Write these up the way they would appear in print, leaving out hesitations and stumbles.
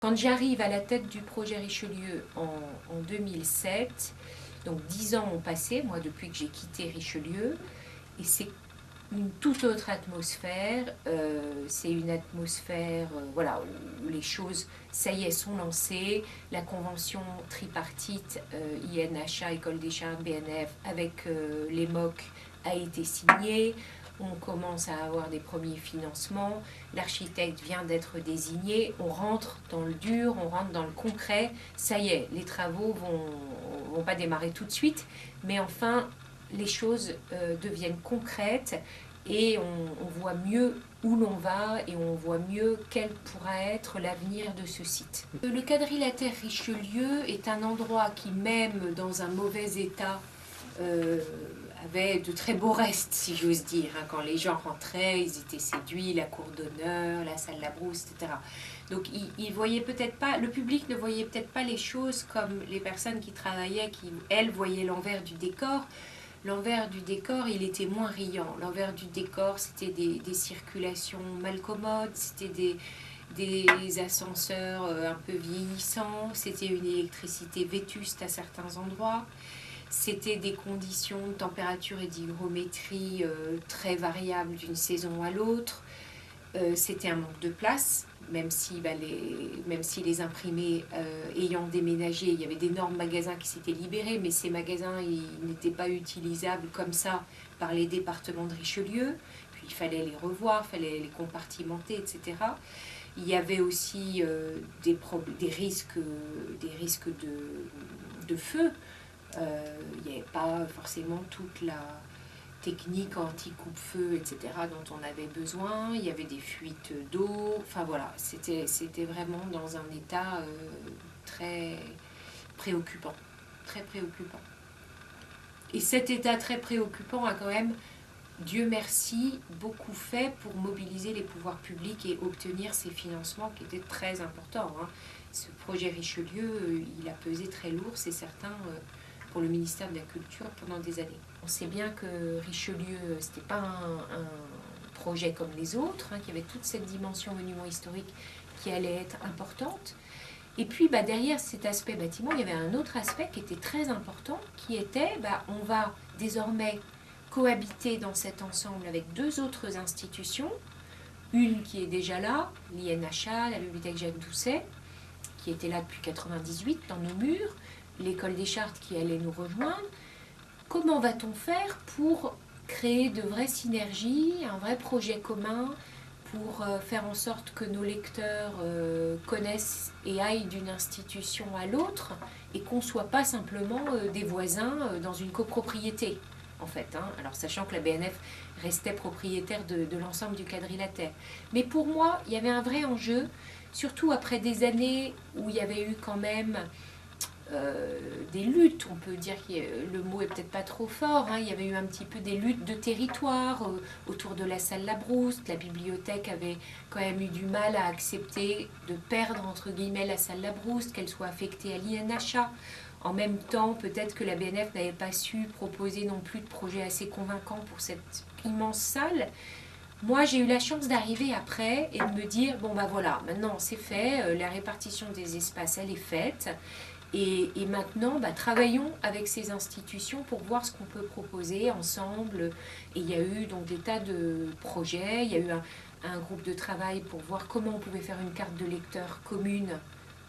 Quand j'arrive à la tête du projet Richelieu en 2007, donc 10 ans ont passé, moi, depuis que j'ai quitté Richelieu, et c'est une toute autre atmosphère. C'est une atmosphère voilà, où les choses, ça y est, sont lancées. La convention tripartite INHA, École des Chartes, BNF, avec les MOC a été signée. On commence à avoir des premiers financements. L'architecte vient d'être désigné. On rentre dans le dur, on rentre dans le concret. Ça y est, les travaux vont pas démarrer tout de suite, mais enfin, les choses deviennent concrètes et on voit mieux où l'on va et on voit mieux quel pourra être l'avenir de ce site. Le quadrilatère Richelieu est un endroit qui, même dans un mauvais état, avait de très beaux restes, si j'ose dire. Quand les gens rentraient, ils étaient séduits, la cour d'honneur, la salle Labrousse, etc. Donc ils voyaient peut-être pas, le public ne voyait peut-être pas les choses comme les personnes qui travaillaient, qui, elles, voyaient l'envers du décor. L'envers du décor, il était moins riant. L'envers du décor, c'était des circulations mal commodes, c'était des ascenseurs un peu vieillissants, c'était une électricité vétuste à certains endroits. C'était des conditions de température et d'hygrométrie très variables d'une saison à l'autre. C'était un manque de place, même si les imprimés ayant déménagé, il y avait d'énormes magasins qui s'étaient libérés, mais ces magasins n'étaient pas utilisables comme ça par les départements de Richelieu. Puis il fallait les revoir, il fallait les compartimenter, etc. Il y avait aussi des risques de feu. Il n'y avait pas forcément toute la technique anti-coupe-feu, etc., dont on avait besoin. Il y avait des fuites d'eau. Enfin voilà, c'était vraiment dans un état très préoccupant. Très préoccupant. Et cet état très préoccupant a quand même, Dieu merci, beaucoup fait pour mobiliser les pouvoirs publics et obtenir ces financements qui étaient très importants. Ce projet Richelieu, il a pesé très lourd, c'est certain, pour le ministère de la Culture pendant des années. On sait bien que Richelieu, c'était pas un projet comme les autres, qui avait toute cette dimension monument historique qui allait être importante. Et puis derrière cet aspect bâtiment, il y avait un autre aspect qui était très important, qui était on va désormais cohabiter dans cet ensemble avec deux autres institutions, une qui est déjà là, l'INHA, la bibliothèque Jacques Doucet, qui était là depuis 1998 dans nos murs, l'école des Chartes qui allait nous rejoindre. Comment va-t-on faire pour créer de vraies synergies, un vrai projet commun, pour faire en sorte que nos lecteurs connaissent et aillent d'une institution à l'autre et qu'on ne soit pas simplement des voisins dans une copropriété, en fait. Alors, sachant que la BNF restait propriétaire de l'ensemble du quadrilatère. Mais pour moi, il y avait un vrai enjeu, surtout après des années où il y avait eu quand même des luttes, on peut dire que le mot est peut-être pas trop fort, il y avait eu un petit peu des luttes de territoire autour de la salle Labrousse. La bibliothèque avait quand même eu du mal à accepter de perdre entre guillemets la salle Labrousse, qu'elle soit affectée à l'INHA. En même temps, peut-être que la BNF n'avait pas su proposer non plus de projet assez convaincant pour cette immense salle. Moi, j'ai eu la chance d'arriver après et de me dire, bon voilà, maintenant c'est fait, la répartition des espaces, elle est faite. Et maintenant, travaillons avec ces institutions pour voir ce qu'on peut proposer ensemble. Et il y a eu donc des tas de projets, il y a eu un groupe de travail pour voir comment on pouvait faire une carte de lecteur commune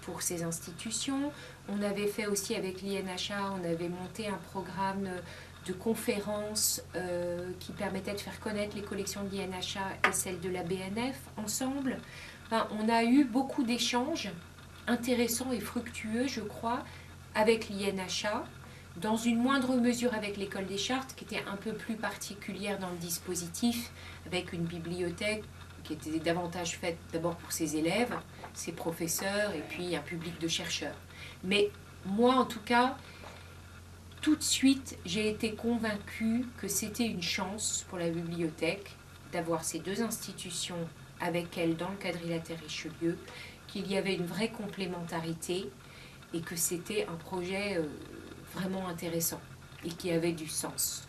pour ces institutions. On avait fait aussi avec l'INHA, on avait monté un programme de conférences qui permettait de faire connaître les collections de l'INHA et celles de la BNF ensemble. On a eu beaucoup d'échanges intéressant et fructueux, je crois, avec l'INHA, dans une moindre mesure avec l'école des Chartes, qui était un peu plus particulière dans le dispositif, avec une bibliothèque qui était davantage faite d'abord pour ses élèves, ses professeurs, et puis un public de chercheurs. Mais moi, en tout cas, tout de suite, j'ai été convaincue que c'était une chance pour la bibliothèque d'avoir ces deux institutions avec elle dans le quadrilatère Richelieu, qu'il y avait une vraie complémentarité et que c'était un projet vraiment intéressant et qui avait du sens.